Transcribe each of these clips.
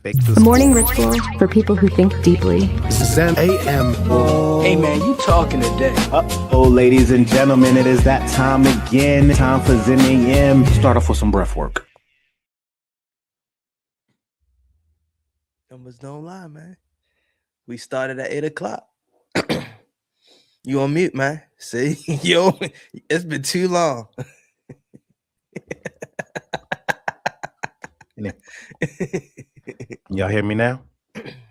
fake A this. morning ritual for people who think deeply. Zen AM. Hey man, you talking today? Oh, ladies and gentlemen, it is that time again. Time for Zen AM. Start off with some breath work. Numbers don't lie, man. We started at 8 o'clock. You on mute, man. See? Yo, it's been too long. Y'all hear me now?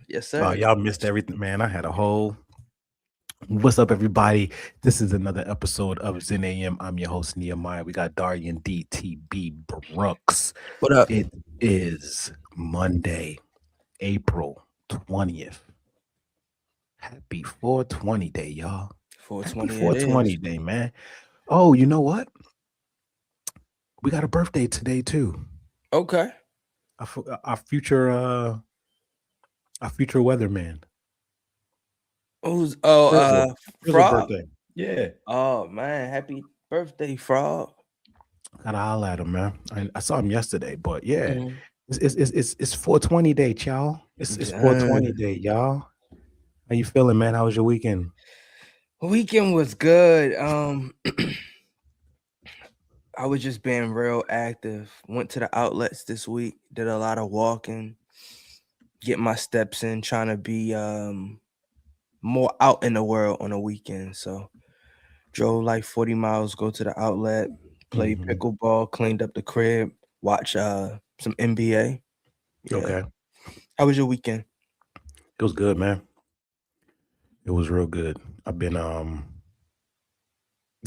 Yes, sir. Oh, y'all missed everything, man. I had a whole... What's up, everybody? This is another episode of Zen AM. I'm your host, Nehemiah. We got Darian DTB Brooks. What up? It is Monday, April 20th. Happy 420 day, y'all. 420. 420 day, man. Oh, you know what? We got a birthday today, too. Okay. Our future weatherman. Who's Frog. Frog? Yeah. Oh man, happy birthday, Frog. Gotta holler at him, man. I saw him yesterday, but yeah, Mhm. it's 420 day, y'all. It's 420 day, y'all. How you feeling, man? How was your weekend? Weekend was good. I was just being real active. Went to the outlets this week, did a lot of walking, get my steps in, trying to be more out in the world on a weekend. So drove like 40 miles, go to the outlet, play pickleball, cleaned up the crib, watch some NBA. Yeah. Okay. How was your weekend? It was good, man. It was real good. I've been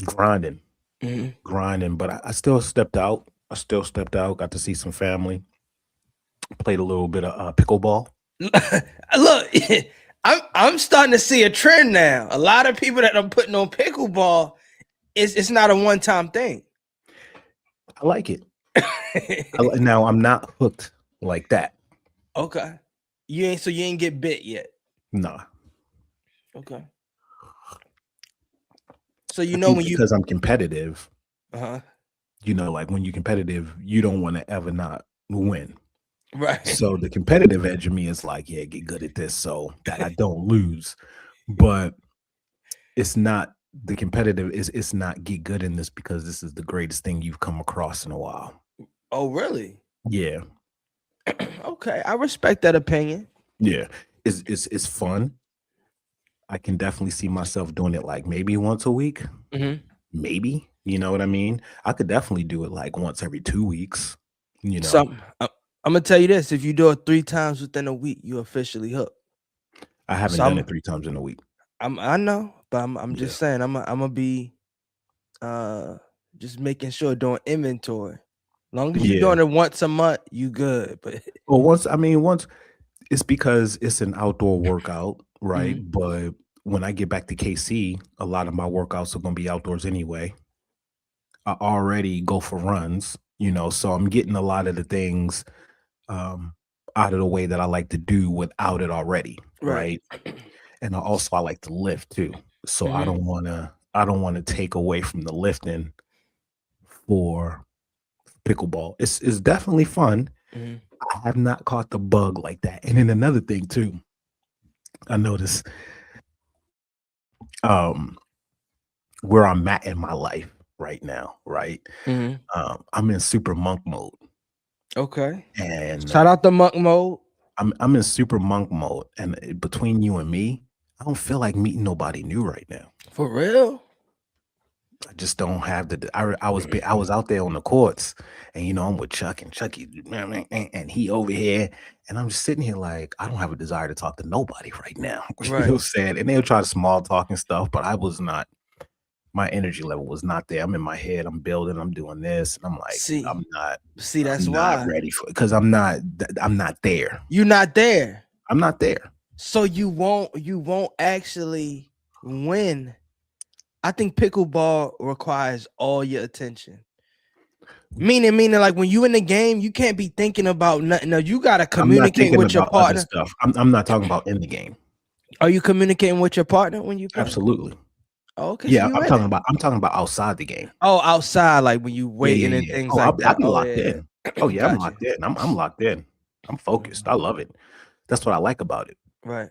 grinding, but I still stepped out. Got to see some family. Played a little bit of pickleball. Look, I'm starting to see a trend now. A lot of people that are putting on pickleball, it's not a one-time thing. I like it. Now I'm not hooked like that. Okay. You ain't get bit yet. Nah. Okay. So because I'm competitive, like when you're competitive, you don't want to ever not win. Right. So the competitive edge of me is like, yeah, get good at this so that I don't lose. But it's not the competitive it's not get good in this because this is the greatest thing you've come across in a while. Oh, really? Yeah. Okay. I respect that opinion. Yeah. It's fun. I can definitely see myself doing it like maybe once a week. Maybe, you know what I mean? I could definitely do it like once every 2 weeks, So I'm gonna tell you this: if you do it 3 times within a week, you're officially hooked. I haven't done it 3 times in a week. I know, but I'm just saying I'm gonna be just making sure doing inventory. Long as you're doing it once a month, you good. But once it's because it's an outdoor workout, right? But when I get back to KC, a lot of my workouts are gonna be outdoors anyway. I already go for runs, so I'm getting a lot of the things out of the way that I like to do without it already, right? And I like to lift too, so I don't want to take away from the lifting for pickleball. It's definitely fun. I have not caught the bug like that. And then another thing too, I noticed where I'm at in my life right now, right? I'm in super monk mode. Okay. And shout out to monk mode. I'm in super monk mode, and between you and me, I don't feel like meeting nobody new right now. For real? I just don't have I was out there on the courts, and I'm with Chuck and Chucky, and he over here, and I'm just sitting here like I don't have a desire to talk to nobody right now. You know what I'm saying? And they'll try to small talk and stuff, but I was not. My energy level was not there. I'm in my head. I'm building. I'm doing this, and I'm like, I'm not. See, that's I'm why not ready for it because I'm not there. You're not there. I'm not there. So you won't actually win. I think pickleball requires all your attention. Meaning, like when you in the game, you can't be thinking about nothing. No, you gotta communicate with your partner. Stuff. I'm not talking about in the game. Are you communicating with your partner when you play? Absolutely. Oh, okay. Yeah, I'm talking about outside the game. Oh, outside, like when you waiting and things like that. I'm locked in. Oh yeah, I'm locked in. I'm locked in. I'm focused. I love it. That's what I like about it. Right.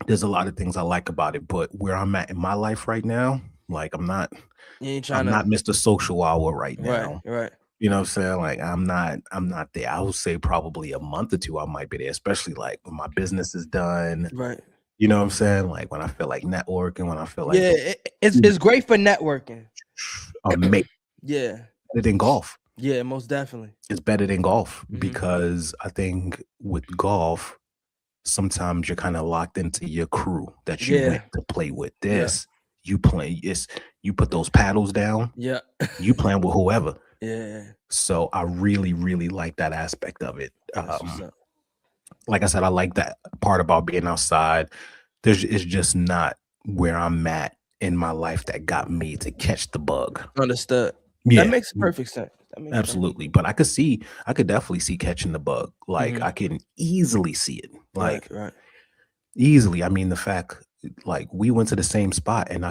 There's a lot of things I like about it, but where I'm at in my life right now, like I'm not You ain't trying I'm to. not Mr. Social Hour right Right. now. Right. You know what I'm saying? Like I'm not there. I would say probably a month or two I might be there, especially like when my business is done. Right. You know what I'm saying? Like when I feel like networking, when I feel like Yeah, it's great for networking. amazing. Yeah. Better than golf. Yeah, most definitely. It's better than golf Mhm. because I think with golf, sometimes you're kind of locked into your crew that you Yeah. went to play with. This you play you put those paddles down, Yeah. you playing with whoever. Yeah. So I really, really like that aspect of it. That's what's up. Like I said, I like that part about being outside. It's just not where I'm at in my life that got me to catch the bug. Understood. Yeah, That makes perfect sense. That makes absolutely. But I could definitely see catching the bug. Like I can easily see it. Like right. easily. I mean, the fact like we went to the same spot and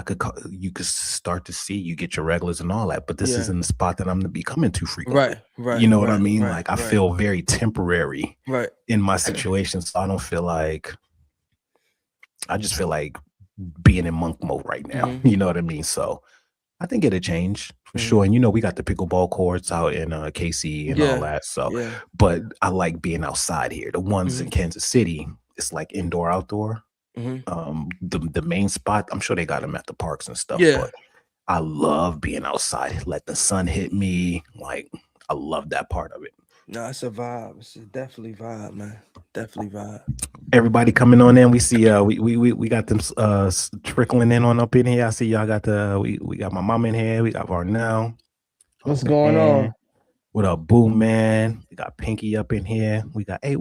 you could start to see you get your regulars and all that, but this isn't the spot that I'm gonna be coming to frequently. Right. You know what I mean? Right, like I feel very temporary right. in my situation. So I don't feel like I just feel like being in monk mode right now. You know what I mean? So I think it'll change for sure. And we got the pickleball courts out in KC and all that. So but I like being outside here. The ones in Kansas City, it's like indoor, outdoor. The main spot, I'm sure they got them at the parks and stuff. But I love being outside. Let the sun hit me. Like I love that part of it. No, it's a vibe. It's definitely vibe, man. Definitely vibe. Everybody coming on in. We see we got them trickling in on up in here. I see y'all got we got my mom in here. We got Varnell. What's going on? What up, Boom Man? We got Pinky up in here. We got hey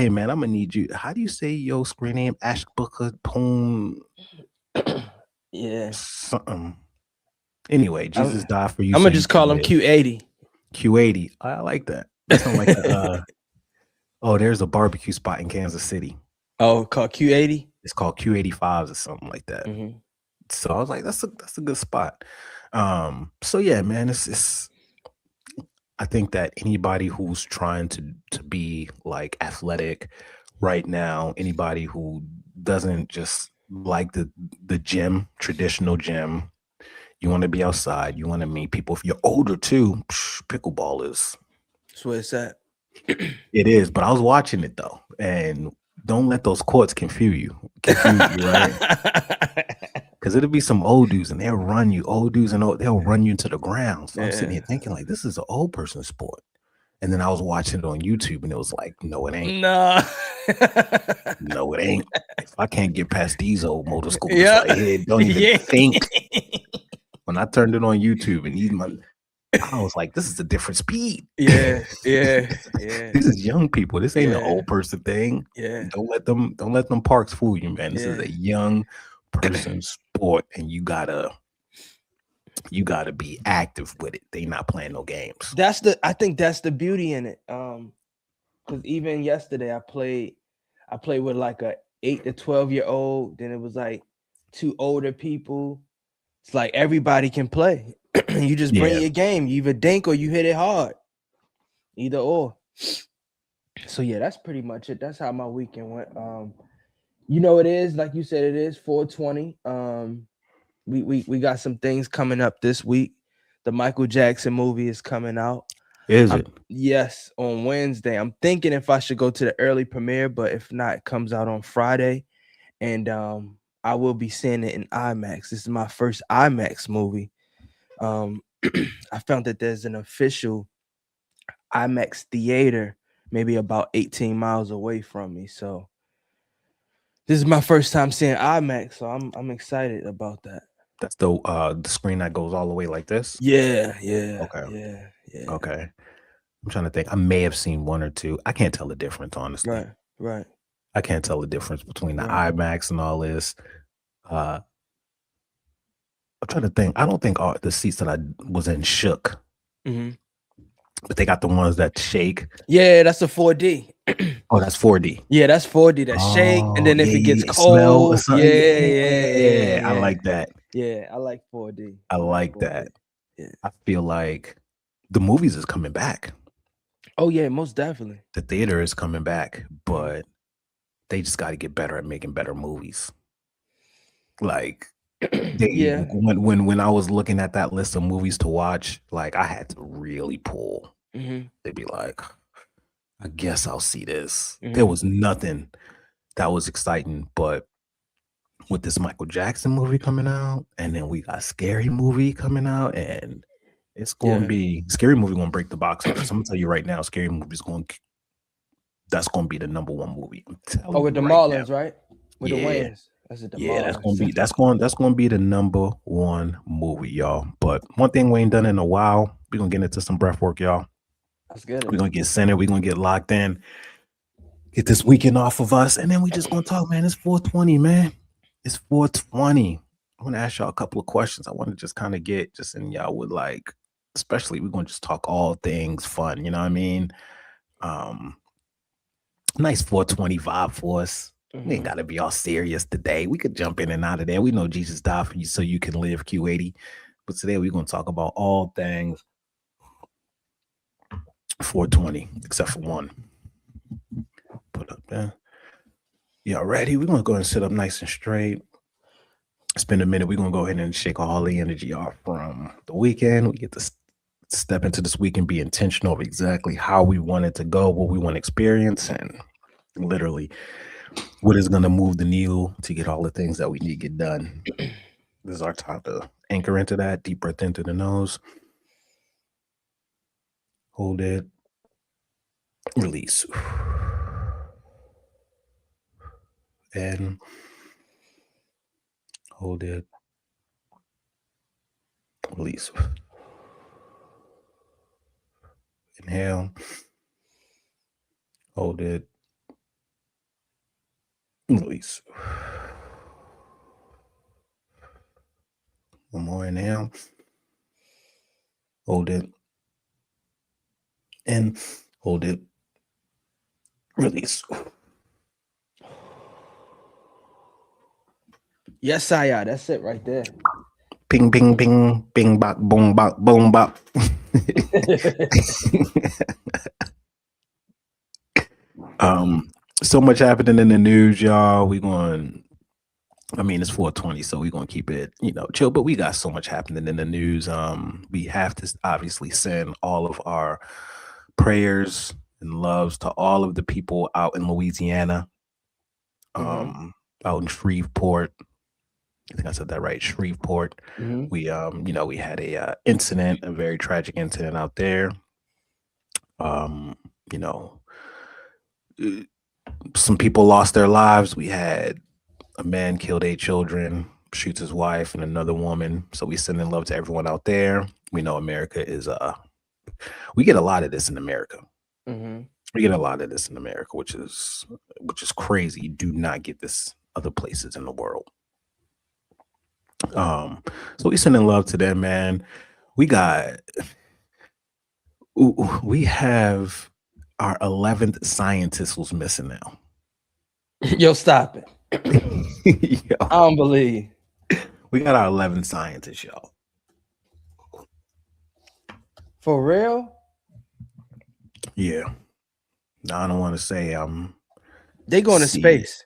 man, I'm gonna need you. How do you say your screen name? Ashbooker Poon. Yeah. Something. Anyway, Jesus died for you. I'm gonna just call him Q80. Q80. I like that. That sounds like oh, there's a barbecue spot in Kansas City. Oh, called Q80? It's called Q85s or something like that. So I was like, that's a good spot. So yeah, man, it's I think that anybody who's trying to be like athletic right now, anybody who doesn't just like the gym, traditional gym, you want to be outside, you want to meet people. If you're older too, pickleball is. That's where it's at. It is, but I was watching it though, and don't let those courts confuse you, right? Because it'll be some old dudes and they'll run you, they'll run you into the ground. So I'm sitting here thinking like, this is an old person sport. And then I was watching it on YouTube and it was like, no, it ain't. No, it ain't. If I can't get past these old motor scooters right here, don't even think. When I turned it on YouTube and I was like, this is a different speed. Yeah. This is young people. This ain't an old person thing. Yeah. Don't let them parks fool you, man. This is a young person sport, and you gotta be active with it. They not playing no games. I think that's the beauty in it. Because even yesterday I played with like a 8 to 12-year-old. Then it was like 2 older people. It's like everybody can play. You just bring your game. You either dink or you hit it hard. Either or. So yeah, that's pretty much it. That's how my weekend went. It is like you said. It is 420. We got some things coming up this week. The Michael Jackson movie is coming out. Is it? Yes, on Wednesday. I'm thinking if I should go to the early premiere, but if not, it comes out on Friday, and I will be seeing it in IMAX. This is my first IMAX movie. I found that there's an official IMAX theater maybe about 18 miles away from me. So this is my first time seeing IMAX, so I'm excited about that. That's the screen that goes all the way like this? Yeah. Okay. Yeah. Okay. I'm trying to think. I may have seen 1 or 2. I can't tell the difference, honestly. Right. I can't tell the difference between the IMAX and all this. I'm trying to think. I don't think all the seats that I was in shook. But they got the ones that shake. Yeah, that's a 4D. Oh, that's 4D. Yeah, that's 4D. That shake, and then if it gets cold, yeah. I like that. Yeah, I like 4D. I like that. Yeah. I feel like the movies is coming back. Oh yeah, most definitely. The theater is coming back, but they just got to get better at making better movies. Like they Yeah. when I was looking at that list of movies to watch, like I had to really pull. Hmm. They'd be like, I guess I'll see this. There Hmm. was nothing that was exciting, but with this Michael Jackson movie coming out, and then we got Scary Movie coming out, and it's going to Yeah. be Scary Movie going to break the box office. I'm gonna tell you right now, Scary Movie is going. That's going to be the #1 movie. I'm telling Oh, with you the right now. Marlins, right? With the Yeah, Wayans. That's the yeah, Marlins. that's going to be the #1 movie, y'all. But one thing we ain't done in a while, we're gonna get into some breath work, y'all. That's good. We're gonna get centered. We're gonna get locked in. Get this weekend off of us, and then we just gonna talk, man. It's 420, man. It's 420. I want to ask y'all a couple of questions. I want to just kind of get just in y'all with like, especially we're gonna just talk all things fun. You know what I mean? Nice 420 vibe for us. We ain't gotta be all serious today. We could jump in and out of there. We know Jesus died for you so you can live Q80. But today we're gonna talk about all things 420, except for one. Put up there. Y'all ready? We're gonna go and sit up nice and straight. Spend a minute. We're gonna go ahead and shake all the energy off from the weekend. We get to step into this week and be intentional of exactly how we want it to go, what we want to experience, and literally what is gonna move the needle to get all the things that we need to get done. This is our time to anchor into that. Deep breath in through the nose. Hold it. Release. And hold it. Release. Inhale. Hold it. Release. One more inhale. Hold it. And hold it. Release. Yes, Saya. That's it right there. Ping, ping, ping, bing, bop, boom, bop, boom, bop. So much happening in the news, y'all. It's 420, so we're gonna keep it, chill. But we got so much happening in the news. We have to obviously send all of our prayers and loves to all of the people out in Louisiana, out in Shreveport. I think I said that right, Shreveport. We had a incident, a very tragic incident out there. Some people lost their lives. We had a man killed 8 children, shoots his wife and another woman. So we send in love to everyone out there. We know America is we get a lot of this in America. We get a lot of this in America, which is crazy. You do not get this other places in the world. So we send in love to them, man. We have our 11th scientist who's missing now. Yo, stop it. Yo, I don't believe. We got our 11th scientists, y'all. For real? Yeah. No, I don't want to say they going to space.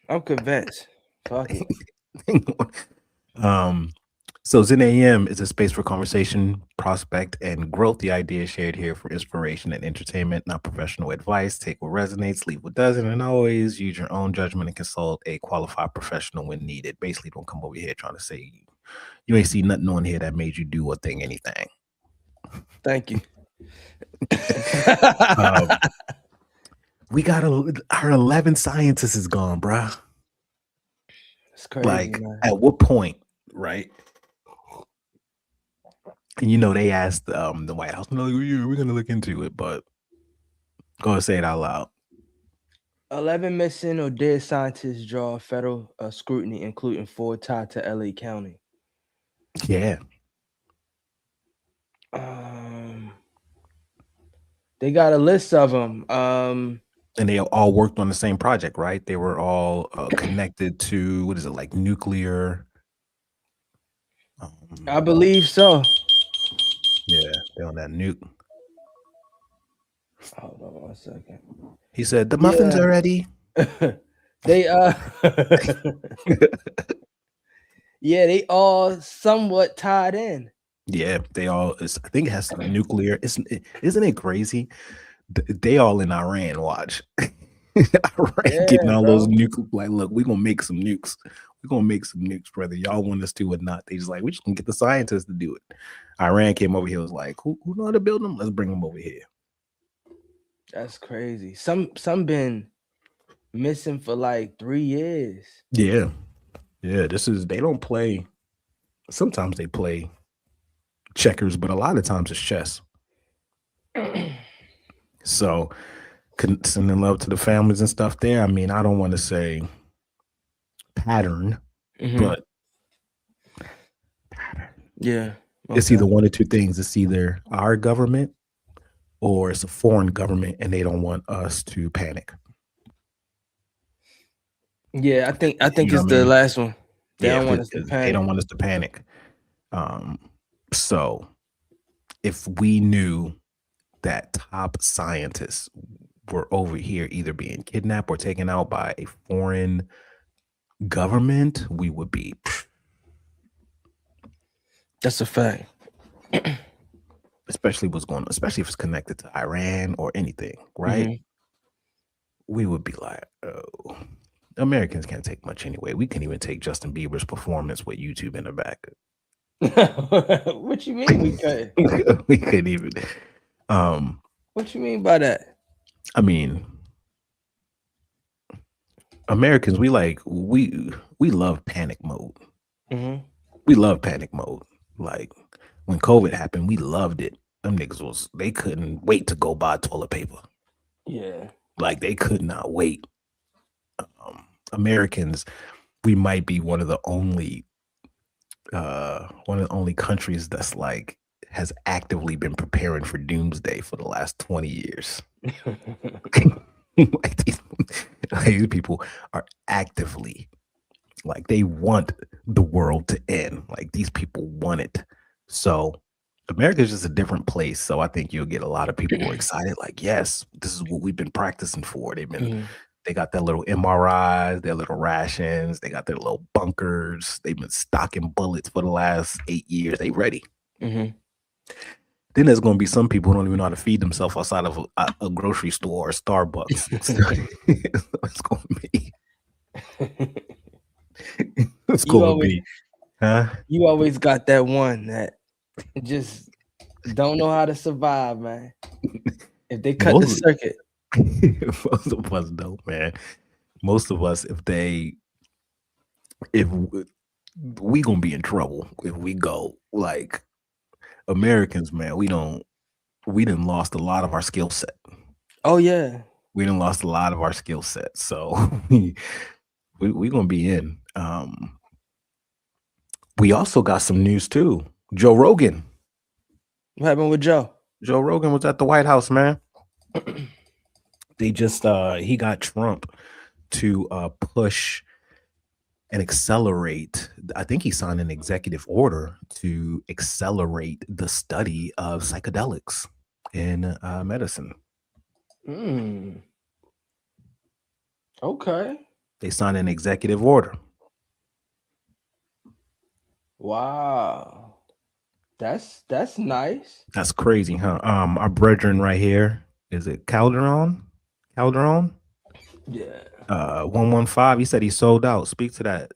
I'm convinced. Fuck it. So Zen AM is a space for conversation, prospect, and growth. The idea is shared here for inspiration and entertainment, not professional advice. Take what resonates, leave what doesn't, and always use your own judgment and consult a qualified professional when needed. Basically, don't come over here trying to say you ain't see nothing on here that made you do or think anything. Thank you. We got our 11 scientists is gone, bruh. It's crazy. Like, man. At what point, right? And they asked the White House, no, we're gonna look into it, but go and say it out loud. 11 missing or dead scientists draw federal scrutiny, including 4 tied to LA County. Yeah. They got a list of them. And they all worked on the same project, right? They were all connected to, what is it, like nuclear? I believe so. Yeah, they're on that nuke. Hold on 1 second. He said, "The muffins Yeah. are ready." They yeah, they all somewhat tied in. Yeah, they all. I think it has some nuclear. Isn't it crazy? They all in Iran. Watch, Iran getting Yeah, all those bro. nuclear. Like, look, we're gonna make some nukes. We're gonna make some nukes, whether y'all want us to or not. They just like, we just gonna get the scientists to do it. Iran came over here, was like, who know how to build them? Let's bring them over here. That's crazy. Some been missing for like 3 years. Yeah, yeah. They don't play. Sometimes they play checkers, but a lot of times it's chess. So, sending love to the families and stuff there. I mean, I don't want to say pattern, Mhm. but Yeah. it's either one or two things. It's either our government or it's a foreign government, and they don't want us to panic. Yeah, I think You know it's what I the mean? last one. They Yeah, don't want us to because they panic. don't want us to panic. So if we knew that top scientists were over here either being kidnapped or taken out by a foreign government, we would be. That's a fact. Especially what's going on, especially if it's connected to Iran or anything, right? Mhm. We would be like, oh, Americans can't take much anyway. We can't even take Justin Bieber's performance with YouTube in the back. What you mean we couldn't? We couldn't even. What you mean by that? I mean, Americans, we love panic mode. Mhm. We love panic mode. Like when COVID happened, we loved it. Them niggas they couldn't wait to go buy toilet paper. Yeah. Like they could not wait. Americans, we might be one of the only countries that's like has actively been preparing for doomsday for the last 20 years. Like these people are actively like they want the world to end. Like these people want it. So America is just a different place. So I think you'll get a lot of people who are excited, like, yes, this is what we've been practicing for. They got their little MRIs, their little rations, they got their little bunkers. They've been stocking bullets for the last 8 years. They ready. Mhm. Then there's going to be some people who don't even know how to feed themselves outside of a grocery store or Starbucks. It's going to be. It's going to be. Huh? You always got that one that just don't know how to survive, man. If they cut the circuit. Most of us don't, man. Most of us, if we gonna be in trouble if we go like Americans, man. We done lost a lot of our skill set. Oh yeah. We done lost a lot of our skill set. So we gonna be in. We also got some news too. Joe Rogan. What happened with Joe? Joe Rogan was at the White House, man. They just he got Trump to push and accelerate. I think he signed an executive order to accelerate the study of psychedelics in medicine. Okay. They signed an executive order. Wow. That's nice. That's crazy, huh? Our brethren right here, is it Calderon? Yeah. 115. He said he sold out. Speak to that.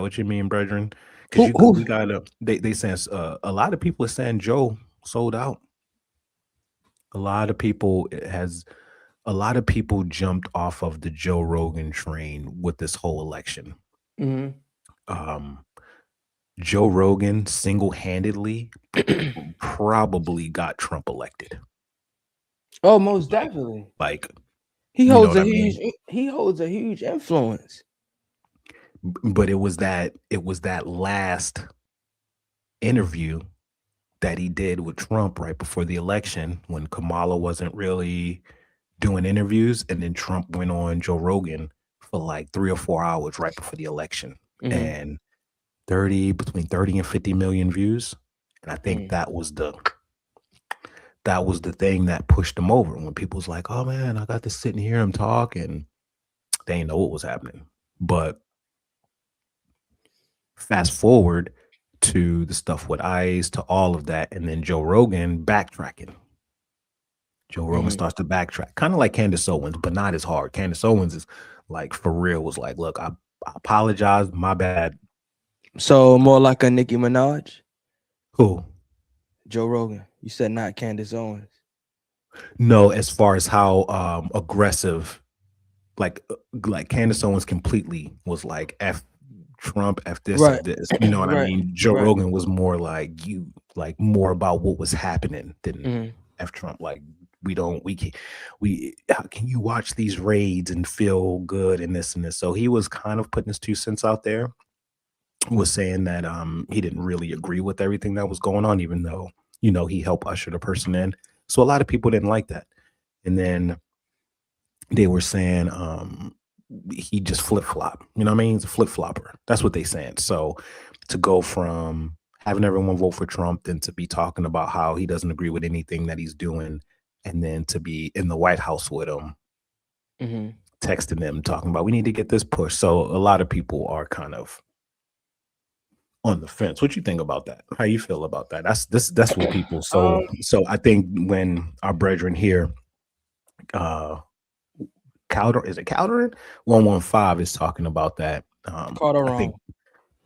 What you mean, brethren? Because we got they saying a lot of people are saying Joe sold out. A lot of people jumped off of the Joe Rogan train with this whole election. Joe Rogan single-handedly probably got Trump elected. Oh, most definitely. Like he holds a huge influence. But it was that last interview that he did with Trump right before the election when Kamala wasn't really doing interviews, and then Trump went on Joe Rogan for like 3 or 4 hours right before the election, and between 30 and 50 million views. And I think that was that was the thing that pushed him over. When people's like, "Oh man, I got to sit and hear him talk," and they didn't know what was happening. But fast forward to the stuff with ICE, to all of that, and then Joe Rogan backtracking. Joe Rogan starts to backtrack, kind of like Candace Owens, but not as hard. Candace Owens is like, for real, was like, "Look, I apologize, my bad." So more like a Nicki Minaj, Who? Joe Rogan. You said not Candace Owens. No, as far as how aggressive, like Candace Owens completely was like, "F Trump, F this, Right. F this." You know what I Right. mean? Joe Right. Rogan was more like more about what was happening than Mhm. F Trump. Like, how can you watch these raids and feel good and this and this? So he was kind of putting his 2 cents out there, was saying that he didn't really agree with everything that was going on, even though, you know, he helped usher the person in. So a lot of people didn't like that. And then they were saying he just flip-flop. You know what I mean? He's a flip-flopper. That's what they saying. So to go from having everyone vote for Trump, then to be talking about how he doesn't agree with anything that he's doing, and then to be in the White House with him, Mhm. texting them, talking about we need to get this push. So a lot of people are kind of on the fence. What you think about that? How you feel about that? That's what people. So I think when our brethren here, is it Calderon 115 is talking about that. I think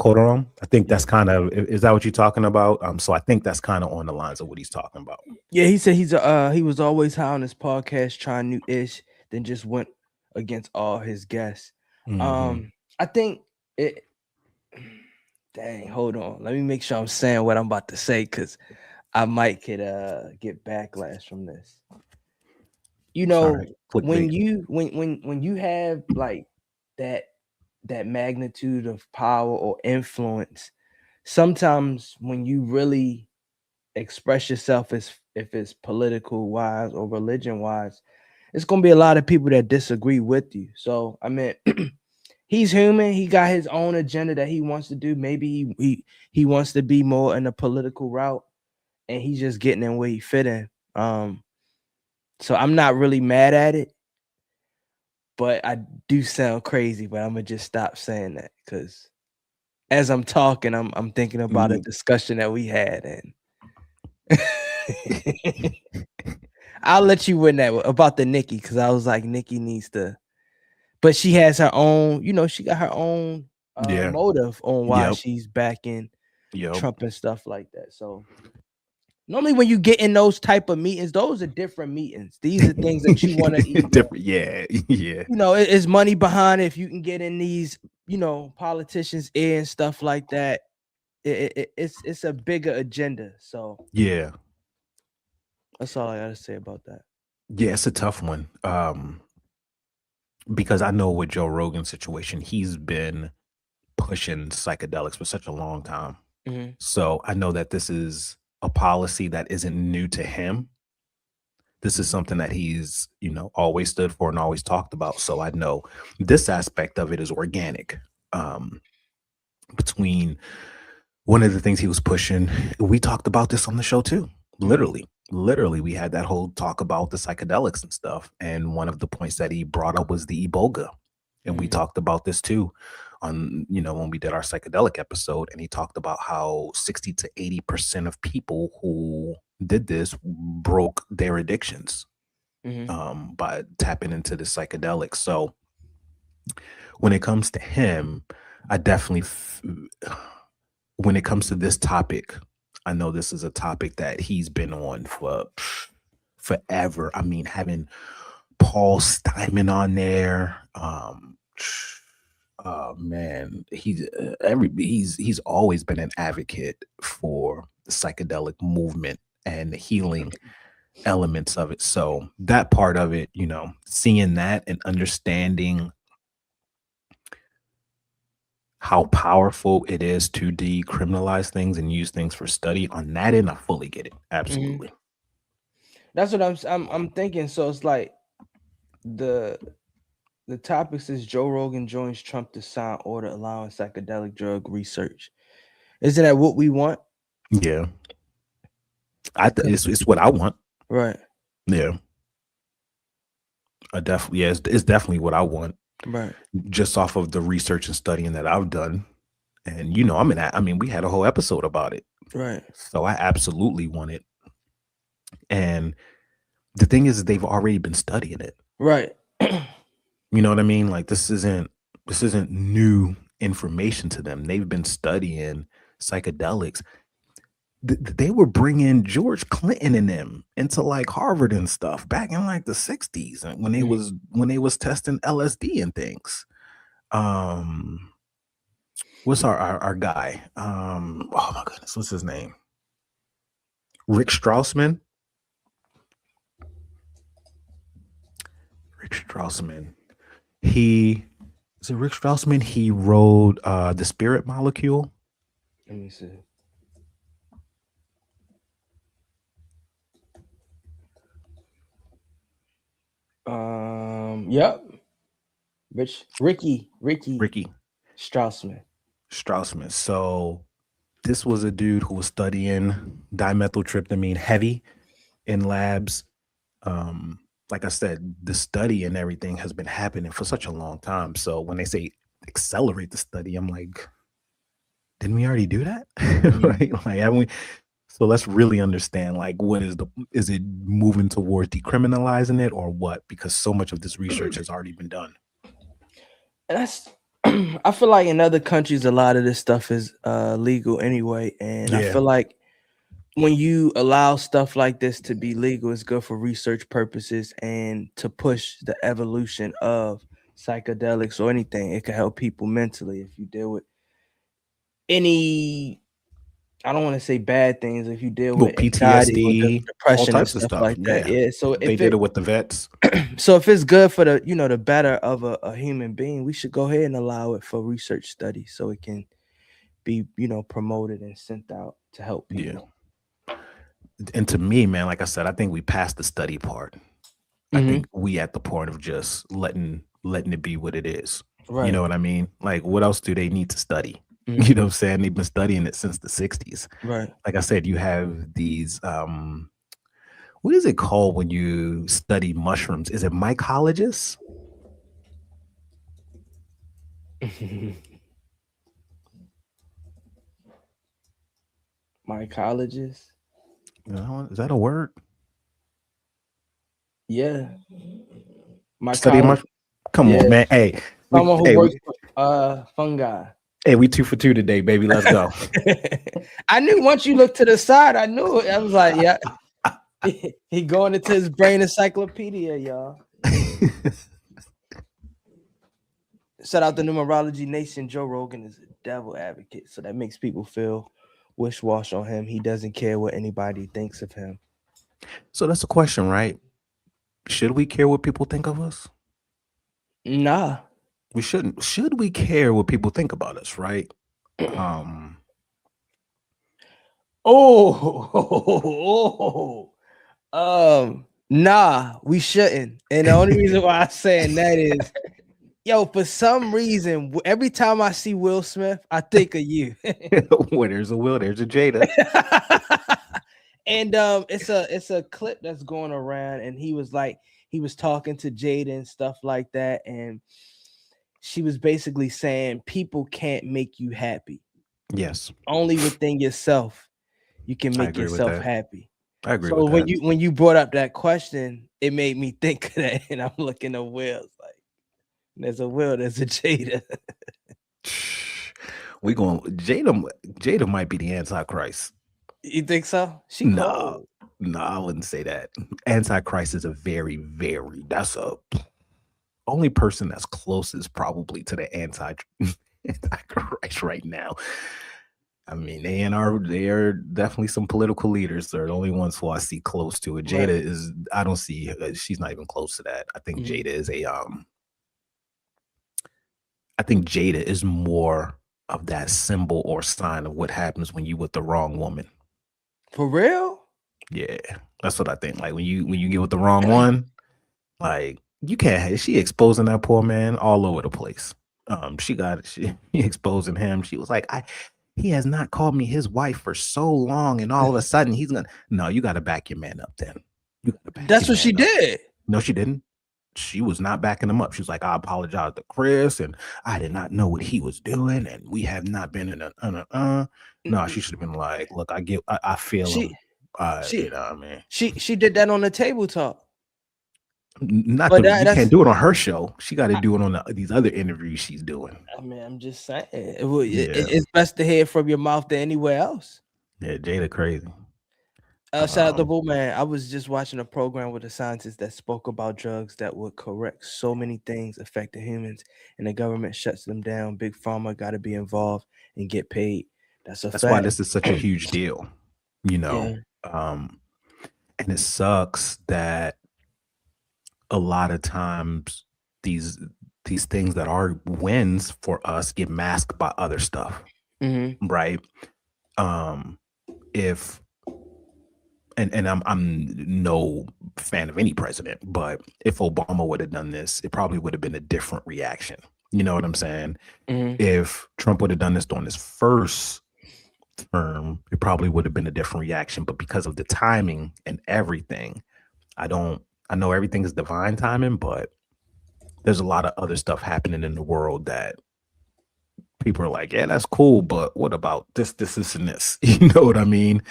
Calderon. I think that's kind of, is that what you're talking about? So I think that's kind of on the lines of what he's talking about. Yeah, he said he was always high on his podcast, trying new ish, then just went against all his guests. Mhm. I think it. Dang, hold on. Let me make sure I'm saying what I'm about to say, because I might could get backlash from this. You know, Sorry, when clickbait. when you have like that magnitude of power or influence, sometimes when you really express yourself, as if it's political wise or religion wise, it's gonna be a lot of people that disagree with you. So I mean, he's human. He got his own agenda that he wants to do. Maybe he wants to be more in a political route, and he's just getting in where he fit in. So I'm not really mad at it, but I do sound crazy. But I'm gonna just stop saying that, because as I'm talking, I'm thinking about a discussion that we had, and I'll let you win that about the Nicki, because I was like, Nicki needs to, but she has her own, she got her own Yeah. motive on why Yep. she's backing Yep. Trump and stuff like that. So normally when you get in those type of meetings, those are different meetings. These are things that you want to eat. Different. Yeah. Yeah. It's money behind it. If you can get in these, politicians' ear and stuff like that, it's a bigger agenda. So Yeah. that's all I gotta say about that. Yeah, it's a tough one. Because I know with Joe Rogan's situation, he's been pushing psychedelics for such a long time. Mhm. So I know that this is a policy that isn't new to him. This is something that he's, always stood for and always talked about. So I know this aspect of it is organic. Between one of the things he was pushing, we talked about this on the show too. Literally, we had that whole talk about the psychedelics and stuff. And one of the points that he brought up was the Iboga. And we talked about this too on, when we did our psychedelic episode. And he talked about how 60 to 80% of people who did this broke their addictions by tapping into the psychedelics. So when it comes to him, I definitely, when it comes to this topic, I know this is a topic that he's been on for forever. I mean, having Paul Steinman on there, oh man, he's always been an advocate for the psychedelic movement and the healing elements of it. So that part of it, seeing that and understanding how powerful it is to decriminalize things and use things for study, on that end, I fully get it. Absolutely. That's what I'm thinking. So it's like the topic says Joe Rogan joins Trump to sign order allowing psychedelic drug research. Isn't that what we want? Yeah. It's what I want. Right. Yeah. Definitely, yeah, it's definitely what I want, Right. just off of the research and studying that I've done. And I'm in that. I mean, we had a whole episode about it. Right. So I absolutely want it. And the thing is, they've already been studying it. Right. You know what I mean? Like this isn't new information to them. They've been studying psychedelics. They were bringing George Clinton and them into like Harvard and stuff back in like the 60s and when they was testing LSD and things. What's our guy? Oh my goodness, what's his name? Rick Strassman. Rick Strassman. He wrote The Spirit Molecule. Let me see. Yep. Ricky Strassman. So this was a dude who was studying dimethyltryptamine heavy in labs. Like I said, the study and everything has been happening for such a long time. So when they say accelerate the study, I'm like, didn't we already do that? Right? Like, haven't we? So let's really understand, like, is it moving towards decriminalizing it or what? Because so much of this research has already been done. And that's I feel like in other countries a lot of this stuff is legal anyway. And I feel like when you allow stuff like this to be legal, it's good for research purposes and to push the evolution of psychedelics or anything. It can help people mentally if you deal with any, I don't want to say bad things, if you deal with anxiety or depression and stuff like that. Yeah. So they did it with the vets. So if it's good for the, the better of a human being, we should go ahead and allow it for research studies so it can be, promoted and sent out to help people. Yeah. And to me, man, like I said, I think we passed the study part. I think we at the point of just letting it be what it is. Right. You know what I mean? Like, what else do they need to study? You know what I'm saying? They've been studying it since the 60s. Right. Like I said, you have these, what is it called when you study mushrooms? Is it mycologists? Mycologists? Is that a word? Yeah. Studying mushrooms? Come on, man. Hey. Someone who works with fungi. Hey, we 2 for 2 today, baby. Let's go. I knew once you looked to the side, I knew it. I was like, yeah. He going into his brain encyclopedia, y'all. Shout out to Numerology Nation. Joe Rogan is a devil advocate, so that makes people feel wish-wash on him. He doesn't care what anybody thinks of him. So that's the question, right? Should we care what people think of us? Nah. We shouldn't. Should we care what people think about us, right? Nah, we shouldn't. And the only reason why I'm saying that is, for some reason, every time I see Will Smith, I think of you. When there's a Will, there's a Jada. And it's a clip that's going around, and he was talking to Jada and stuff like that, and she was basically saying people can't make you happy. Yes. Only within yourself you can make yourself happy. I agree so with that. when you brought up that question, it made me think of that, and I'm looking at Will. It's like, there's a Will, there's a Jada. Jada might be the Antichrist. You think so? No, I wouldn't say that. Antichrist is a very, very, that's a only person that's closest probably to the Antichrist right now. I mean, they are definitely some political leaders. They're the only ones who I see close to it. Jada is, I don't see, she's not even close to that. I think Jada is I think Jada is more of that symbol or sign of what happens when you with the wrong woman. For real? Yeah, that's what I think. Like when you get with the wrong one, like you can't. She exposing that poor man all over the place. She exposing him. She was like, he has not called me his wife for so long, and all of a sudden he's gonna. No, you got to back your man up then. You gotta back That's your what she man up." did. No, she didn't. She was not backing him up. She was like, "I apologize to Chris, and I did not know what he was doing, and we have not been in a." No, she should have been like, "Look, I feel She him. she You know what I mean? she did that on the table talk. Not But you that's can't do it on her show. She got to do it on these other interviews she's doing." I mean, I'm just saying Yeah, it's best to hear from your mouth than anywhere else. yeah, Jada crazy. Shout out to Boo Man. I was just watching a program with a scientist that spoke about drugs that would correct so many things affecting humans, and the government shuts them down. Big Pharma got to be involved and get paid. That's That's fact. why this is such a huge deal, you know. Yeah. And it sucks that a lot of times these things that are wins for us get masked by other stuff, right? If and I'm no fan of any president, but if Obama would have done this, it probably would have been a different reaction. You know what I'm saying? If Trump would have done this during his first term, it probably would have been a different reaction. But because of the timing and everything, I know everything is divine timing, but there's a lot of other stuff happening in the world that people are like, yeah, that's cool, but what about this, and this? You know what I mean?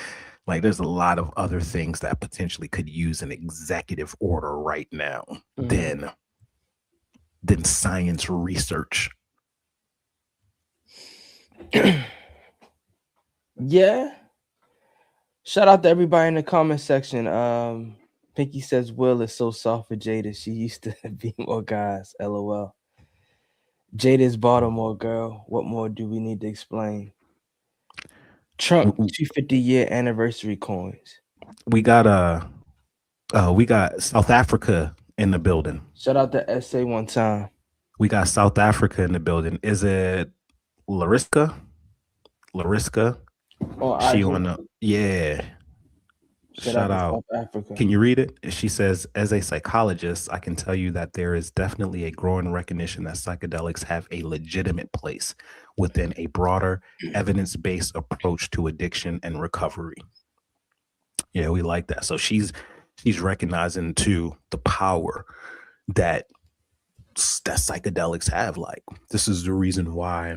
Like, there's a lot of other things that potentially could use an executive order right now than science research. Yeah. Shout out to everybody in the comment section. Pinky says Will is so soft for Jada. She used to be more guys. LOL. Jada's Baltimore girl. What more do we need to explain? Trump 250-year anniversary coins. We got South Africa in the building. Shout out to SA one time. We got South Africa in the building. Is it Larissa? She on the Shout out. South Africa. Can you read it? She says, as a psychologist, I can tell you that there is definitely a growing recognition that psychedelics have a legitimate place within a broader evidence-based approach to addiction and recovery. Yeah, we like that. So she's recognizing too the power that psychedelics have. Like, this is the reason why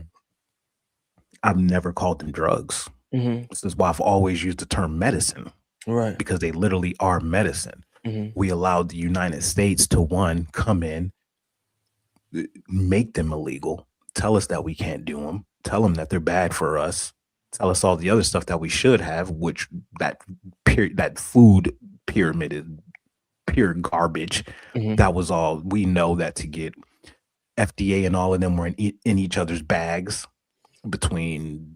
I've never called them drugs. This is why I've always used the term medicine. Right. Because they literally are medicine. We allowed the United States to come in, make them illegal, tell us that we can't do them, tell them that they're bad for us, tell us all the other stuff that we should have, which that food pyramid is pure garbage. That was all. We know that to get FDA and all of them were in each other's bags between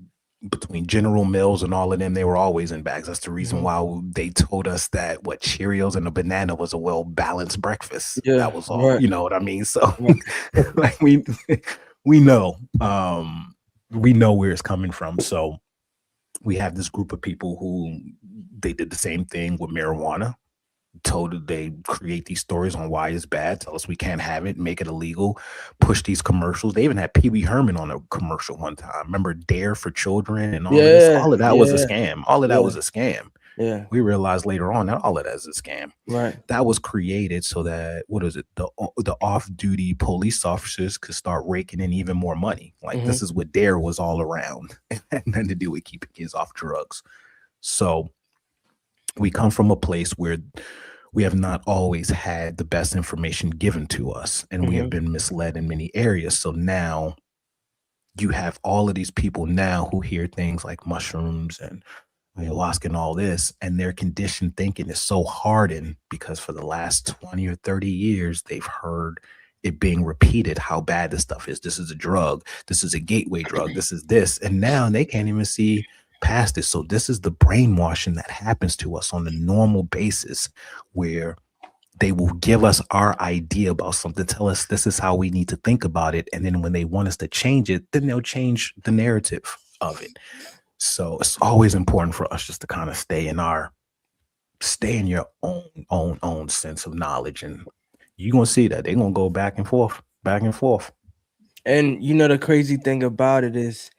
General Mills and all of them. They were always in bags. That's the reason why they told us that Cheerios and a banana was a well-balanced breakfast. Yeah, that was all. Right. You know what I mean? So like we know where it's coming from. So we have this group of people who they did the same thing with marijuana. They create these stories on why it's bad, tell us we can't have it, make it illegal, push these commercials. They even had Pee Wee Herman on a commercial one time. Remember Dare for Children and all of this? All of that was a scam. All of that was a scam. Yeah. We realized later on that all of that is a scam. Right. That was created so that the off-duty police officers could start raking in even more money. Like this is what Dare was all around. It had nothing to do with keeping kids off drugs. So we come from a place where we have not always had the best information given to us, and we have been misled in many areas. So now you have all of these people now who hear things like mushrooms and ayahuasca and all this, and their conditioned thinking is so hardened because for the last 20 or 30 years, they've heard it being repeated how bad this stuff is. This is a drug. This is a gateway drug. This is this. And now they can't even see past it. So this is the brainwashing that happens to us on a normal basis, where they will give us our idea about something, tell us this is how we need to think about it, and then when they want us to change it, then they'll change the narrative of it. So it's always important for us just to kind of stay in your own sense of knowledge, and you're gonna see that they're gonna go back and forth. And you know the crazy thing about it is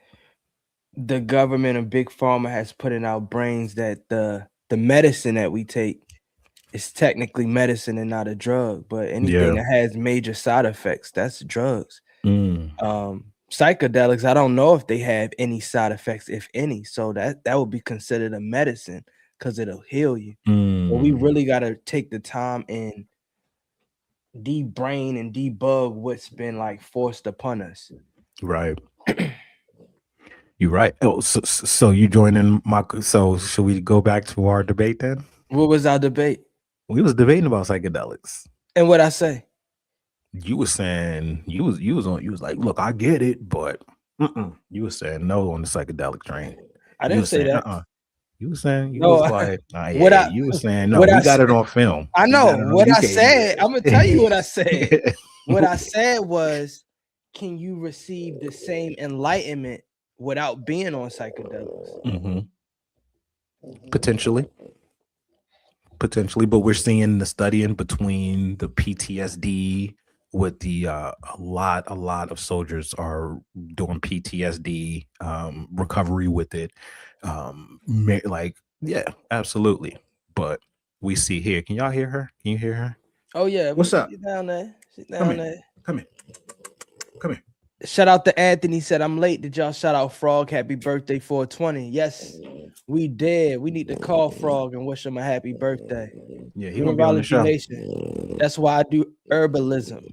the government and big pharma has put in our brains that the medicine that we take it's technically medicine and not a drug, but anything Yeah. that has major side effects, that's drugs. Mm, Psychedelics, I don't know if they have any side effects, if any. So that would be considered a medicine because it'll heal you. But we mm, really gotta take the time and de-brain and debug what's been like forced upon us. right. You're right. Oh, so you joining my? So should we go back to our debate then? What was our debate? We was debating about psychedelics. And what I say? You was saying you was like, look, I get it, but you was saying no on the psychedelic train. I You didn't was say saying that. You was saying you No, was like, what yeah. I You was saying no. what We I got it said, on film. I We know got it on. what You I can't said. I'm gonna tell you what I said. do that. What I said was, can you receive the same enlightenment without being on psychedelics? Mhm. Potentially, but we're seeing the studying between the PTSD with the a lot of soldiers are doing PTSD recovery with it. Like, yeah, absolutely. But we see here. Can y'all hear her? Can you hear her? Oh yeah, What's up? she's down there. She's Come down here. there. Come here. Come here. Shout out to Anthony, said I'm late. Did y'all shout out Frog? Happy birthday 420. Yes, we did. We need to call Frog and wish him a happy birthday. Yeah, he gonna be on the Numerology show. Nation. That's why I do herbalism.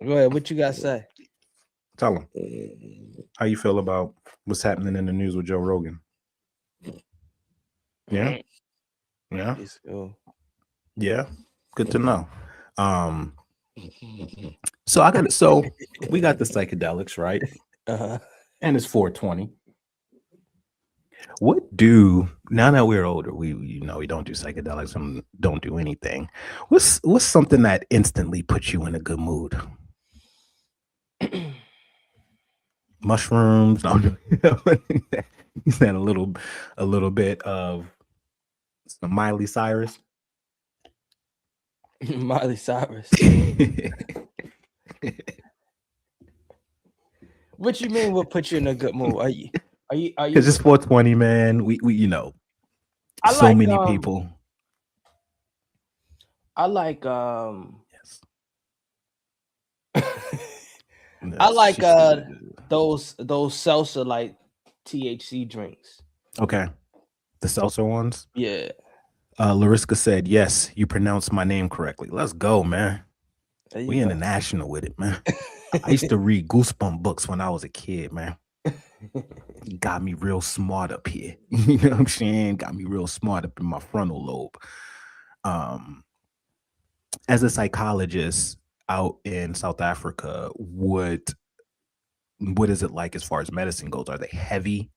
Go ahead. What you got to say? Tell him how you feel about what's happening in the news with Joe Rogan. Yeah, yeah, It's cool. yeah. Good to know. So we got the psychedelics, right? Uh-huh. And it's 420. Now that we're older, we don't do psychedelics and don't do anything. What's something that instantly puts you in a good mood? Mushrooms. No, you said a little bit of some Miley Cyrus. Miley Cyrus. What you mean? What put you in a good mood? Are you? Because it's 420, man. We I so like, many people. I like Yes. I like those salsa like THC drinks. Okay. The salsa ones. Yeah. Lariska said, yes, you pronounced my name correctly. Let's go, man. There you We go. international with it, man. I used to read Goosebump books when I was a kid, man. Got me real smart up here. You know what I'm saying? Got me real smart up in my frontal lobe. As a psychologist out in South Africa, what is it like as far as medicine goes? Are they heavy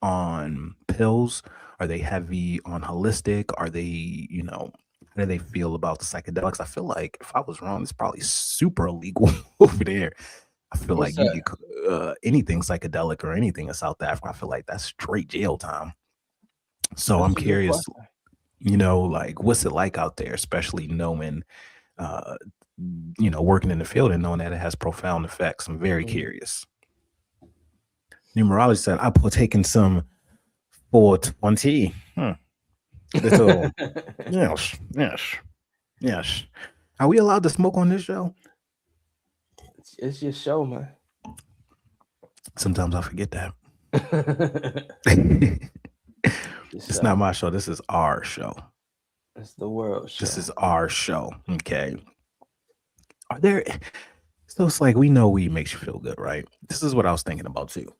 on pills? Are they heavy on holistic? Are they, how do they feel about the psychedelics? I feel like if I was wrong, it's probably super illegal over there. I feel What's like you could, anything psychedelic or anything in South Africa, I feel like that's straight jail time. So That's I'm a good curious, question. like what's it like out there, especially knowing, working in the field and knowing that it has profound effects. I'm very curious. Numerology said, I partake in some 420. Little, yes. Are we allowed to smoke on this show? It's your show, man. Sometimes I forget that. It's So, not my show. This is our show. it's the world show. This is our show. Okay. So it's like, we know weed makes you feel good, right? This is what I was thinking about too.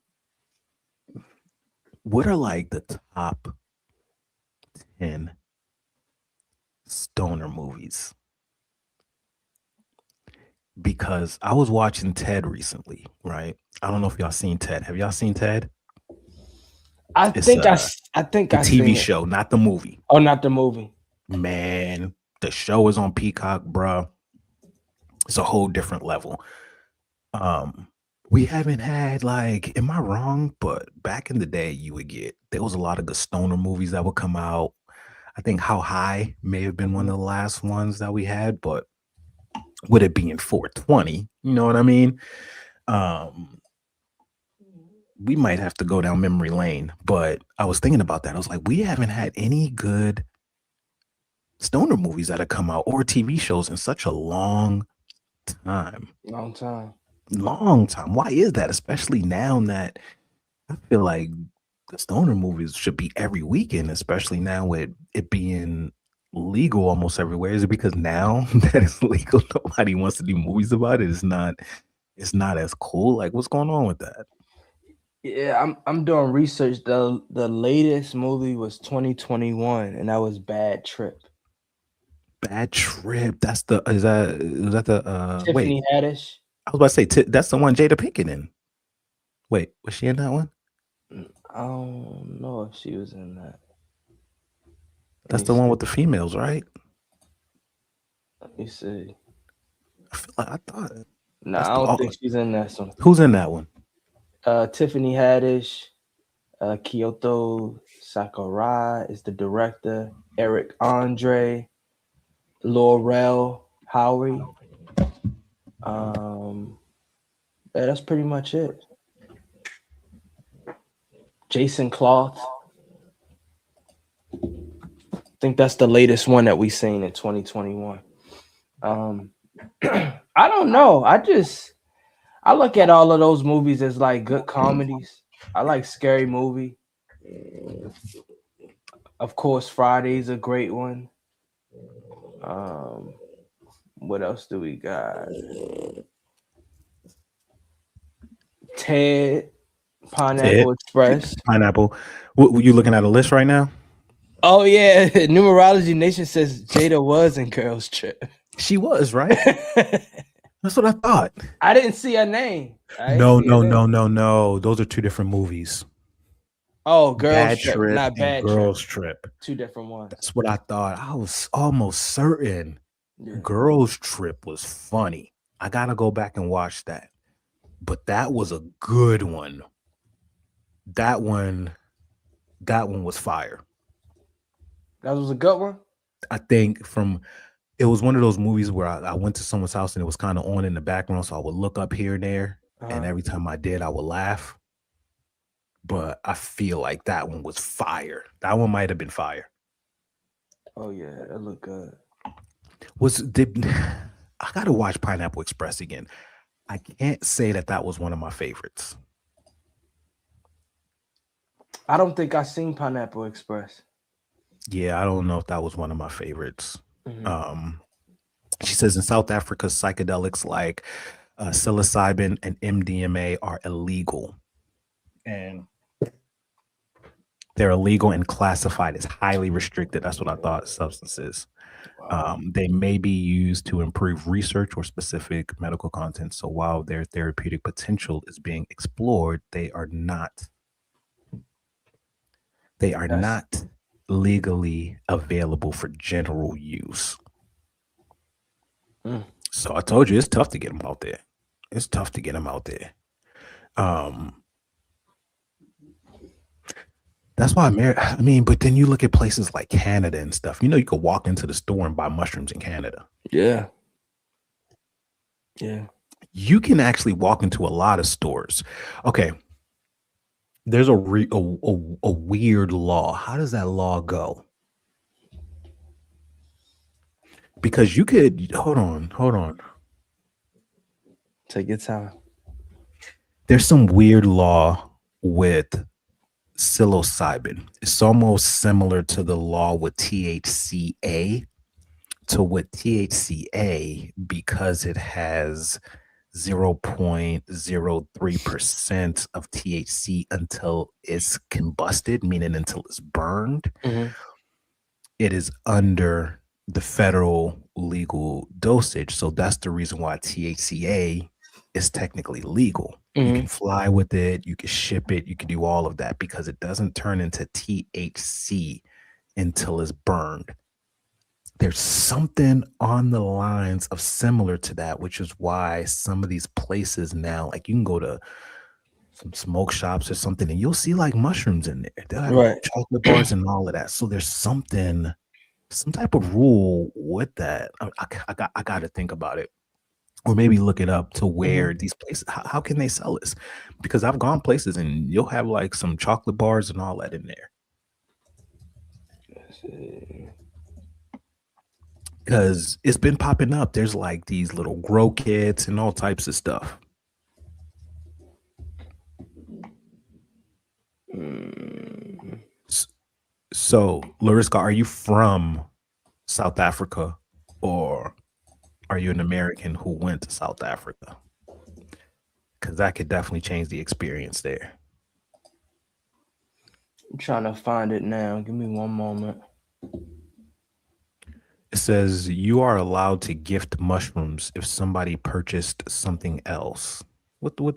What are like the top 10 stoner movies? Because I was watching Ted recently, right? I don't know if y'all seen Ted. Have y'all seen Ted? I think the I TV seen it. show, not the movie. Oh, not the movie. Man, the show is on Peacock, bruh. It's a whole different level. We haven't had, like, am I wrong? But back in the day, there was a lot of good stoner movies that would come out. I think How High may have been one of the last ones that we had, but with it being 420, you know what I mean? We might have to go down memory lane, but I was thinking about that. I was like, we haven't had any good stoner movies that have come out or TV shows in such a long time. Long time. Long time. Why is that? Especially now that I feel like the stoner movies should be every weekend, especially now with it being legal almost everywhere. Is it because now that it's legal, nobody wants to do movies about it? It's not as cool. Like, what's going on with that? Yeah, I'm doing research. The latest movie was 2021, and that was Bad Trip. Bad Trip. That's the is that the wait, Tiffany Haddish. I was about to say that's the one Jada Pinkett in. Wait, was she in that one? I don't know if she was in that. That's the one with the females, right? Let me see. I feel like I thought. No, I don't think she's in that one. Who's in that one? Tiffany Haddish, Kyoto Sakurai is the director. Eric Andre, Laurel Howery. Yeah, that's pretty much it. Jason Cloth. I think that's the latest one that we seen in 2021. I don't know. I look at all of those movies as like good comedies. I like Scary Movie. Of course, Friday's a great one. What else do we got? Ted, Pineapple Express. Pineapple. What, you looking at a list right now? Oh yeah, Numerology Nation says Jada was in Girls Trip. She was, right? That's what I thought. I didn't see her name. No. Those are two different movies. Oh, Girls Trip, not Bad Girls Trip. Two different ones. That's what I thought. I was almost certain. Yeah. Girls Trip was funny. I gotta go back and watch that. But that was a good one. That one was fire. That was a good one? I think it was one of those movies where I went to someone's house and it was kind of on in the background, so I would look up here and there, and every time I did, I would laugh. But I feel like that one was fire. That one might have been fire. Oh yeah, that looked good. I gotta watch Pineapple Express again. I can't say that was one of my favorites. I don't think I've seen Pineapple Express. Yeah, I don't know if that was one of my favorites. Mm-hmm. She says in South Africa, psychedelics like psilocybin and MDMA are illegal. And they're illegal and classified as highly restricted. That's what I thought substances. Wow. They may be used to improve research or specific medical content. So while their therapeutic potential is being explored, they are not legally available for general use. So I told you it's tough to get them out there. It's tough to get them out there. That's why but then you look at places like Canada and stuff. You could walk into the store and buy mushrooms in Canada. Yeah. You can actually walk into a lot of stores. Okay. There's a weird law. How does that law go? Because you could hold on. Take your time. There's some weird law with psilocybin. It's almost similar to the law with THCA. So with THCA, because it has 0.03% of THC until it's combusted, meaning until it's burned, it is under the federal legal dosage. So that's the reason why THCA is technically legal. You can fly with it, you can ship it, you can do all of that because it doesn't turn into THC until it's burned. There's something on the lines of similar to that, which is why some of these places now, like you can go to some smoke shops or something and you'll see like mushrooms in there. They'll have chocolate bars and all of that. So there's some type of rule with that. I got to think about it. Or maybe look it up to where these places, how can they sell this? Because I've gone places and you'll have like some chocolate bars and all that in there. because it's been popping up. There's like these little grow kits and all types of stuff. So, Lariska, are you from South Africa, or are you an American who went to South Africa? Because that could definitely change the experience there. I'm trying to find it now. Give me one moment. It says you are allowed to gift mushrooms if somebody purchased something else. What? But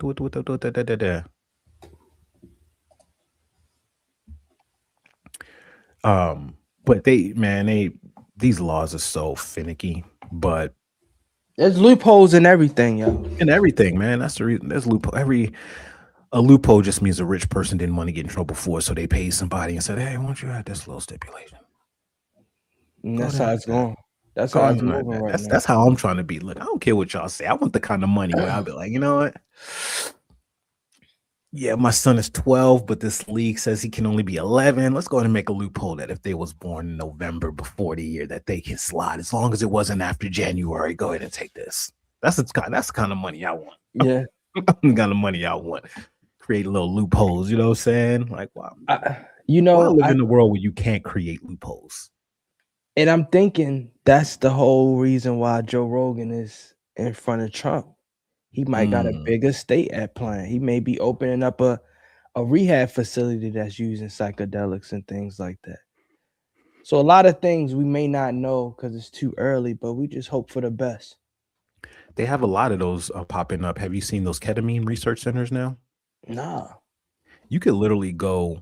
these laws are so finicky. But there's loopholes in everything, yo. In everything, man. That's the reason. There's loophole. A loophole just means a rich person didn't want to get in trouble for it, so they paid somebody and said, "Hey, why don't you add this little stipulation?" And that's how it's going. That's how it's moving right now. That's how I'm trying to be. Look, I don't care what y'all say. I want the kind of money where I'll be like, you know what? Yeah, my son is 12, but this league says he can only be 11. Let's go ahead and make a loophole that if they was born in November before the year that they can slide. As long as it wasn't after January, go ahead and take this. That's the kind of money I want. Yeah. That's the kind of money I want. Create little loopholes, you know what I'm saying? Like, wow. I live in a world where you can't create loopholes. And I'm thinking that's the whole reason why Joe Rogan is in front of Trump. He might got a bigger state at plan. He may be opening up a rehab facility that's using psychedelics and things like that. So a lot of things we may not know because it's too early, but we just hope for the best. They have a lot of those popping up. Have you seen those ketamine research centers now? Nah. You could literally go.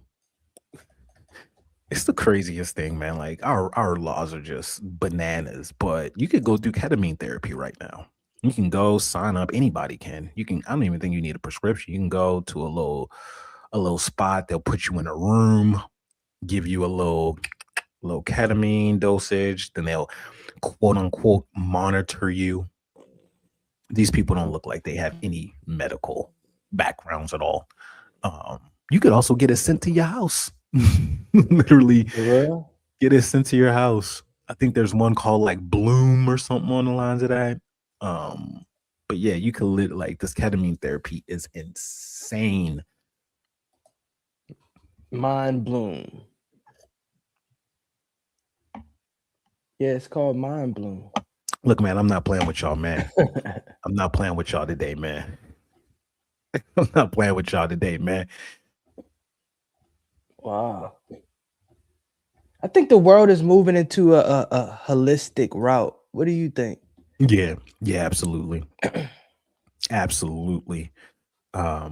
It's the craziest thing, man. Like our laws are just bananas, but you could go do ketamine therapy right now. You can go sign up. Anybody can. You can. I don't even think you need a prescription. You can go to a little spot. They'll put you in a room, give you a little ketamine dosage. Then they'll quote unquote monitor you. These people don't look like they have any medical backgrounds at all. You could also get it sent to your house. Literally get it sent to your house. I think there's one called like Bloom or something on the lines of that. But yeah, you could like this ketamine therapy is insane. Mind Bloom. Yeah, it's called Mind Bloom. Look, man, I'm not playing with y'all, man. I'm not playing with y'all today, man. I'm not playing with y'all today, man. Wow. I think the world is moving into a holistic route. What do you think? Yeah, absolutely. Absolutely. I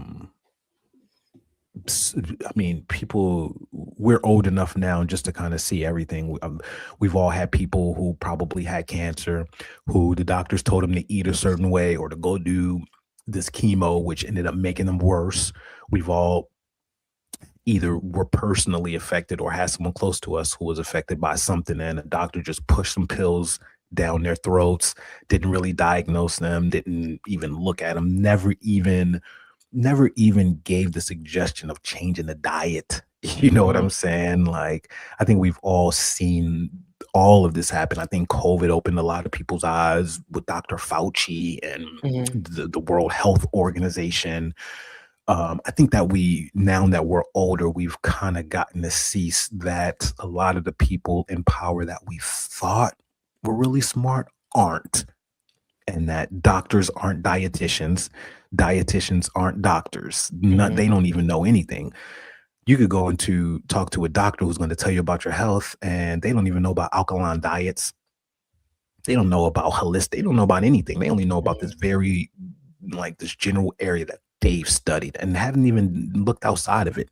mean, people, we're old enough now just to kind of see everything. We've all had people who probably had cancer, who the doctors told them to eat a certain way or to go do this chemo, which ended up making them worse. We've all either were personally affected or had someone close to us who was affected by something, and a doctor just pushed some pills down their throats, didn't really diagnose them, didn't even look at them, never even gave the suggestion of changing the diet. You know what I'm saying? Like, I think we've all seen all of this happen. I think COVID opened a lot of people's eyes with Dr. Fauci and the World Health Organization. I think that now that we're older, we've kind of gotten to see that a lot of the people in power that we thought were really smart aren't, and that doctors aren't dietitians aren't doctors. They don't even know anything. You could go into talk to a doctor who's going to tell you about your health, and they don't even know about alkaline diets. They don't know about holistic. They don't know about anything. They only know about this very, like, this general area that they've studied and haven't even looked outside of it.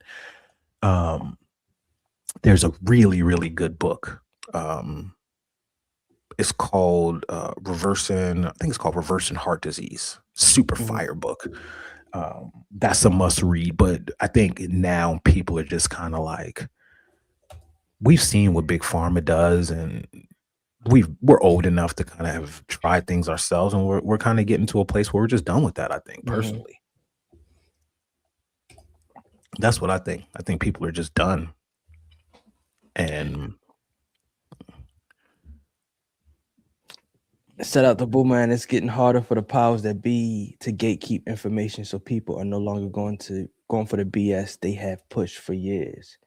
There's a really, really good book. It's called Reversing Heart Disease. Super fire book. That's a must read. But I think now people are just kind of like, we've seen what Big Pharma does, and we're old enough to kind of have tried things ourselves, and we're kind of getting to a place where we're just done with that. I think personally, that's what I think. I think people are just done, and Shout out to Boomerang. It's getting harder for the powers that be to gatekeep information, so people are no longer going for the BS they have pushed for years.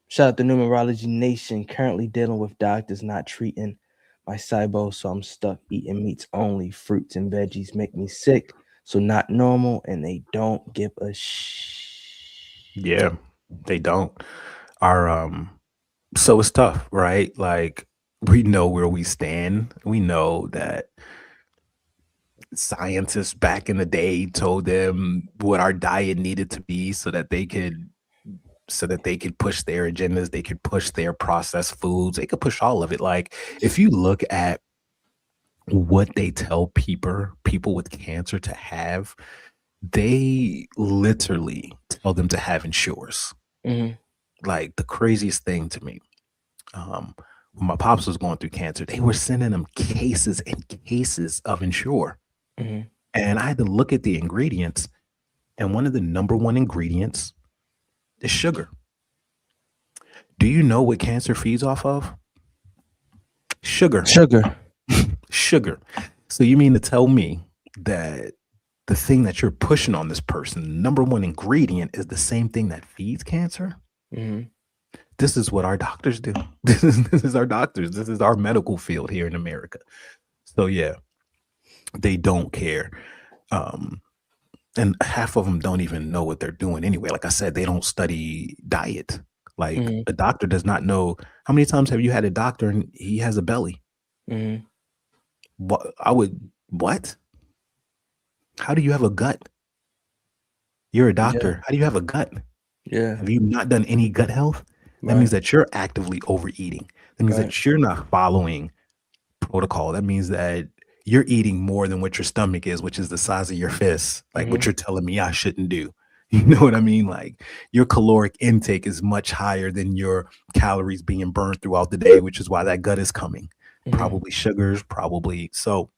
Shout out to Numerology Nation. Currently dealing with doctors not treating my SIBO, so I'm stuck eating meats only. Fruits and veggies make me sick, so not normal, and they don't give a Yeah, they don't. Our so it's tough, right? Like we know where we stand. We know that scientists back in the day told them what our diet needed to be so that they could push their agendas, they could push their processed foods, they could push all of it. Like if you look at what they tell people with cancer to have, they literally tell them to have Ensures. Like the craziest thing to me. When my pops was going through cancer, they were sending them cases and cases of Ensure. And I had to look at the ingredients, and one of the number one ingredients is sugar. Do you know what cancer feeds off of? Sugar. Sugar. So you mean to tell me that the thing that you're pushing on this person, the number one ingredient, is the same thing that feeds cancer? This is what our doctors do. This is our doctors. This is our medical field here in America. So yeah, they don't care. And half of them don't even know what they're doing anyway. Like I said, they don't study diet. Like a doctor does not know. How many times have you had a doctor and he has a belly? What? How do you have a gut? You're a doctor. Yeah. How do you have a gut? Yeah. Have you not done any gut health? That means that you're actively overeating. That means that you're not following protocol. That means that you're eating more than what your stomach is, which is the size of your fist. Like what you're telling me I shouldn't do. You know what I mean? Like your caloric intake is much higher than your calories being burned throughout the day, which is why that gut is coming. Probably sugars, probably. So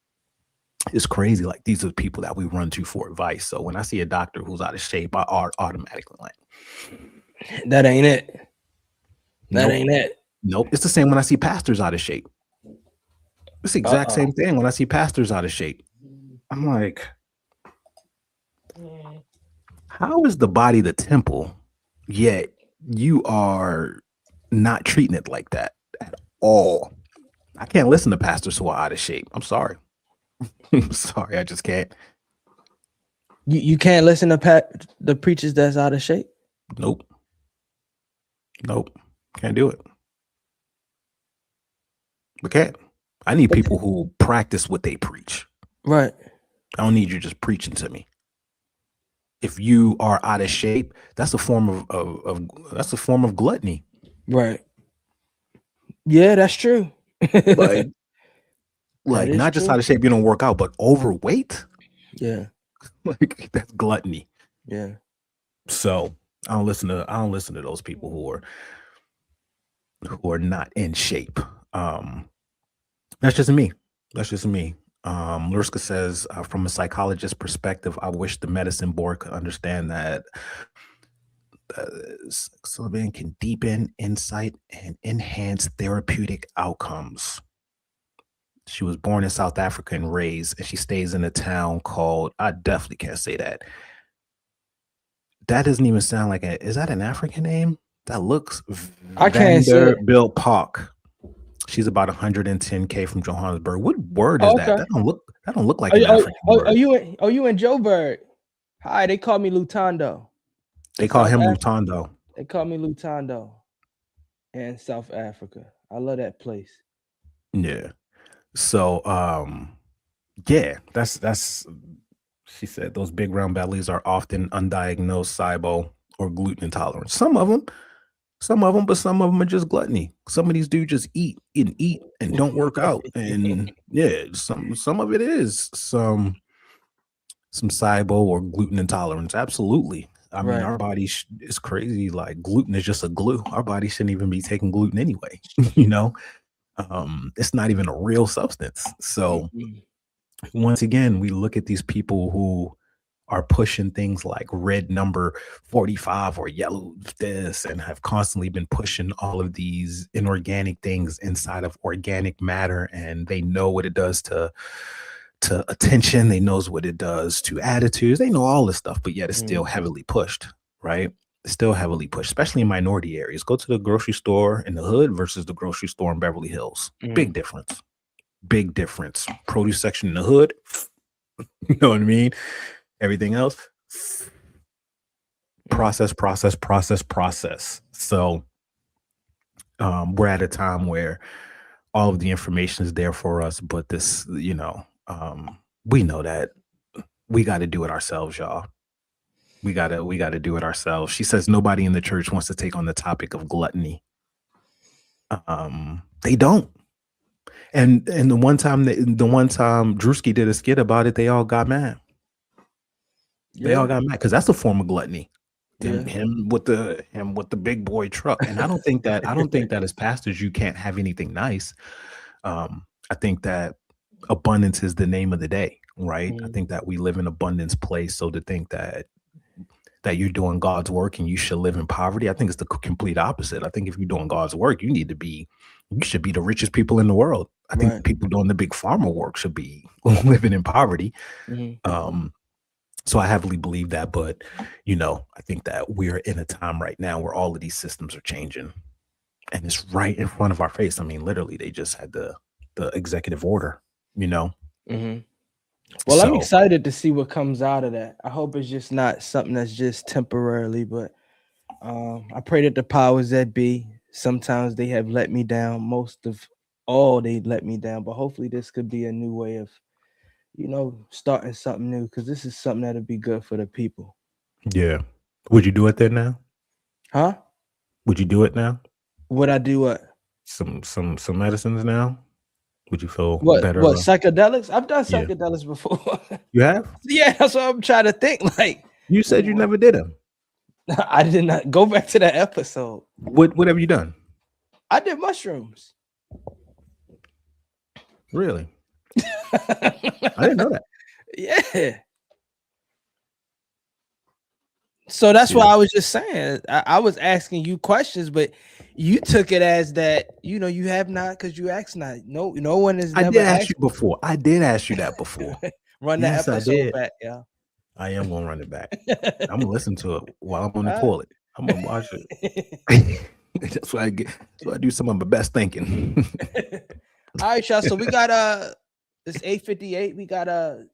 it's crazy. Like these are the people that we run to for advice. So when I see a doctor who's out of shape, I automatically like, that ain't it. Nope. Ain't it. Nope. It's the same when I see pastors out of shape. It's the exact same thing when I see pastors out of shape. I'm like, how is the body the temple, yet you are not treating it like that at all? I can't listen to pastors who are out of shape. I'm sorry. I'm sorry. I just can't. You can't listen to the preachers that's out of shape? Nope. Can't do it. We can't. I need people who practice what they preach. Right. I don't need you just preaching to me. If you are out of shape, that's a form of gluttony. Right. Yeah, that's true. Like not just out of shape, you don't work out, but overweight. Yeah. Like that's gluttony. Yeah. So I don't listen to those people who are not in shape. That's just me. Lurska says, from a psychologist perspective, I wish the medicine board could understand that psilocybin can deepen insight and enhance therapeutic outcomes. She was born in South Africa and raised, and she stays in a town called, I definitely can't say that. That doesn't even sound like is that an African name? That looks I can't say it. Vanderbilt Park. She's about 110K from Johannesburg. What word is that? That don't look like an African word. Are you in Joburg? Hi, they call me Lutando. They call him Lutando. They call me Lutando in South Africa. I love that place. Yeah. So yeah, that's she said those big round bellies are often undiagnosed SIBO or gluten intolerance. Some of them, but some of them are just gluttony. Some of these dudes just eat and don't work out. And yeah, some of it is some SIBO or gluten intolerance. Absolutely. I mean, our body is crazy. Like gluten is just a glue. Our body shouldn't even be taking gluten anyway. You know, it's not even a real substance. So once again, we look at these people who are pushing things like red number 45 or yellow this, and have constantly been pushing all of these inorganic things inside of organic matter, and they know what it does to attention, they knows what it does to attitudes, they know all this stuff, but yet it's still heavily pushed, right? It's still heavily pushed, especially in minority areas. Go to the grocery store in the hood versus the grocery store in Beverly Hills. Big difference. Big difference. Produce section in the hood, you know what I mean? Everything else, process. So we're at a time where all of the information is there for us, but this, we know that we got to do it ourselves, y'all. We gotta do it ourselves. She says nobody in the church wants to take on the topic of gluttony. They don't. And the one time Drewski did a skit about it, they all got mad. They all got mad because that's a form of gluttony. Him with the big boy truck. And I don't think that as pastors you can't have anything nice. I think that abundance is the name of the day, right? I think that we live in abundance place. So to think that you're doing God's work and you should live in poverty, I think it's the complete opposite. I think if you're doing God's work, you should be the richest people in the world. I think people doing the big pharma work should be living in poverty. So I heavily believe that, but I think that we're in a time right now where all of these systems are changing, and it's right in front of our face. I mean, literally, they just had the executive order. Well, So- I'm excited to see what comes out of that. I hope it's just not something that's just temporarily, but I pray that the powers that be, sometimes they have let me down. Most of all, they let me down, but hopefully this could be a new way of, starting something new, because this is something that'll be good for the people. Yeah. Would you do it then now? Huh? Would you do it now? Would I do what? Some medicines now? Would you feel What? better? What? Psychedelics? I've done Yeah. psychedelics before. You have? Yeah, that's what I'm trying to think. Like, You said you never did them. I did not go back to that episode. What have you done? I did mushrooms. Really? I didn't know that. Yeah. So that's why I was just saying. I was asking you questions, but you took it as that you have not, because you asked not. No one has I never did ask asked you before. I did ask you that before. run Yes, that I episode did. back. Yeah. I am gonna run it back. I'm gonna listen to it while I'm on the toilet. I'm gonna watch it. That's why I do some of my best thinking. All right, y'all. So we got it's 8:58. We got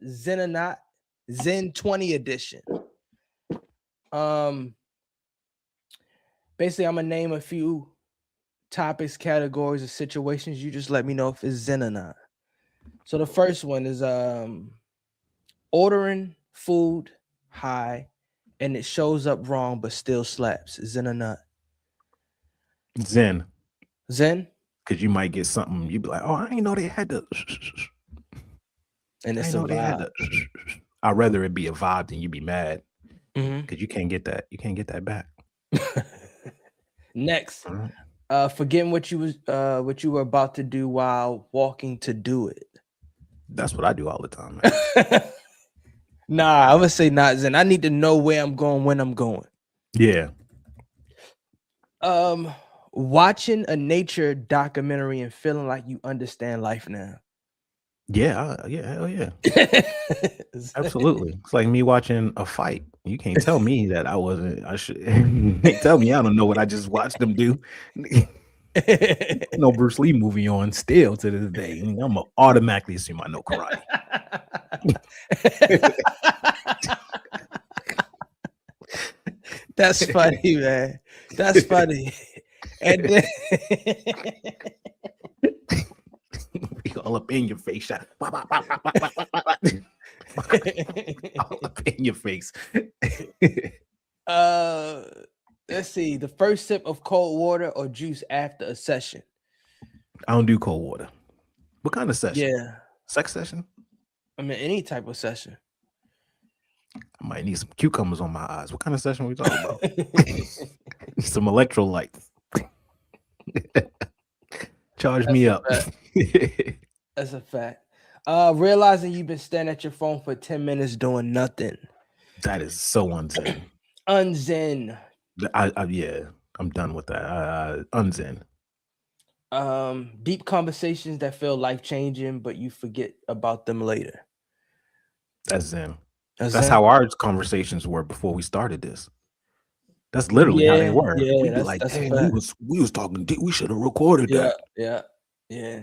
Zen 20 edition. Basically, I'm gonna name a few topics, categories, or situations. You just let me know if it's Zen or not. So the first one is ordering food high and it shows up wrong but still slaps. Zen or not? Zen, Zen? because you might get something. You'd be like, "Oh, I didn't know they had the." And I it's didn't a know they had vibe. the. I'd rather it be a vibe than you be mad, Mhm. because you can't get that. You can't get that back. Next, Alright. forgetting what you were about to do while walking to do it. That's what I do all the time, man. Nah, I would say not Zen. I need to know where I'm going when I'm going. Yeah. Watching a nature documentary and feeling like you understand life now. Yeah. Hell yeah. Absolutely. It's like me watching a fight. You can't tell me that I should you can't tell me I don't know what I just watched them do. No Bruce Lee movie on still to this day. I'm gonna automatically assume I know karate. That's funny, man. That's funny. And then Be all up in your face, shot. All up in your face. let's see, the first sip of cold water or juice after a session. I don't do cold water. What kind of session? Yeah, Sex session? I mean any type of session. I might need some cucumbers on my eyes. What kind of session are we talking about? Some electrolytes. Charge me up. That's a fact. Realizing you've been staring at your phone for 10 minutes doing nothing. That is so unzen. Unzen. Yeah, I'm done with that. Unzen. Deep conversations that feel life changing, but you forget about them later. That's zen. That's That's zen. how our conversations were before we started this. That's literally how they were. Yeah, We'd be like, that's a "Dang, fact. we was talking deep. We should have recorded Yeah, that." yeah.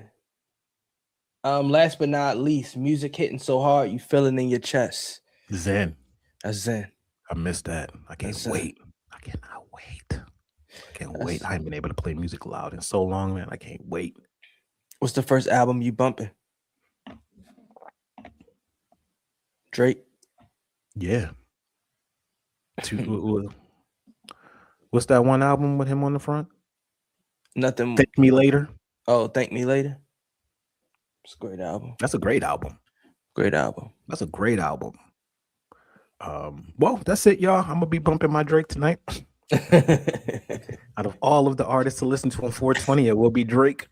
Last but not least, music hitting so hard you feel it in your chest. Zen. That's zen. I missed that. I can't That's wait. I cannot wait. I can't wait. I haven't been able to play music loud in so long, man. I can't wait. What's the first album you bumping? Drake. Yeah. What's that one album with him on the front? Nothing. Thank Me Later. Oh, Thank Me Later. It's a great album. That's a great album. Great album. That's a great album. Well, that's it, y'all. I'm gonna be bumping my Drake tonight. Out of all of the artists to listen to on 420, it will be Drake.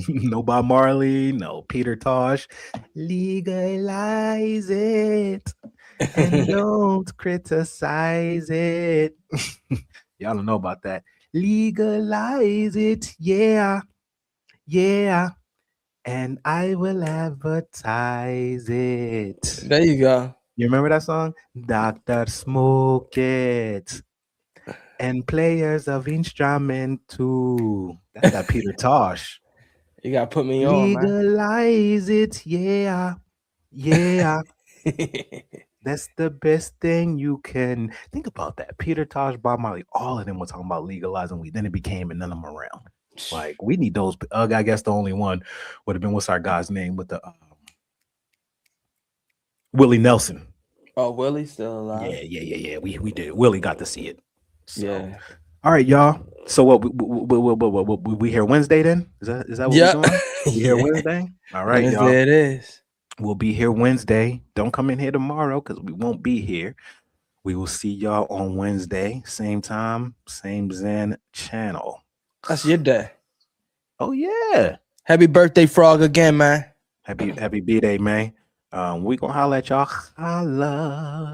No Bob Marley, no Peter Tosh. Legalize it and don't criticize it. Y'all don't know about that. Legalize it, yeah, and I will advertise it. There you go. You remember that song? Dr. Smoke It. And players of instrument too. That's that Peter Tosh. You gotta put me on, man. Legalize it, yeah. That's the best thing you can think about. That Peter Tosh, Bob Marley, all of them were talking about legalizing weed. Then it became and none of them around. Like, we need those. I guess the only one would have been, what's our guy's name with the Willie Nelson. Oh, Willie's still alive. Yeah. We did. Willie got to see it. So, yeah. All right, y'all. So what we here Wednesday then? Is that what we're doing? We here Wednesday? All right, Wednesday y'all. it is. We'll be here Wednesday. Don't come in here tomorrow because we won't be here. We will see y'all on Wednesday, same time, same Zen channel. That's your day. Oh yeah. Happy birthday, Frog, again, man. Happy B-Day, man. We gonna holla at y'all. Holla.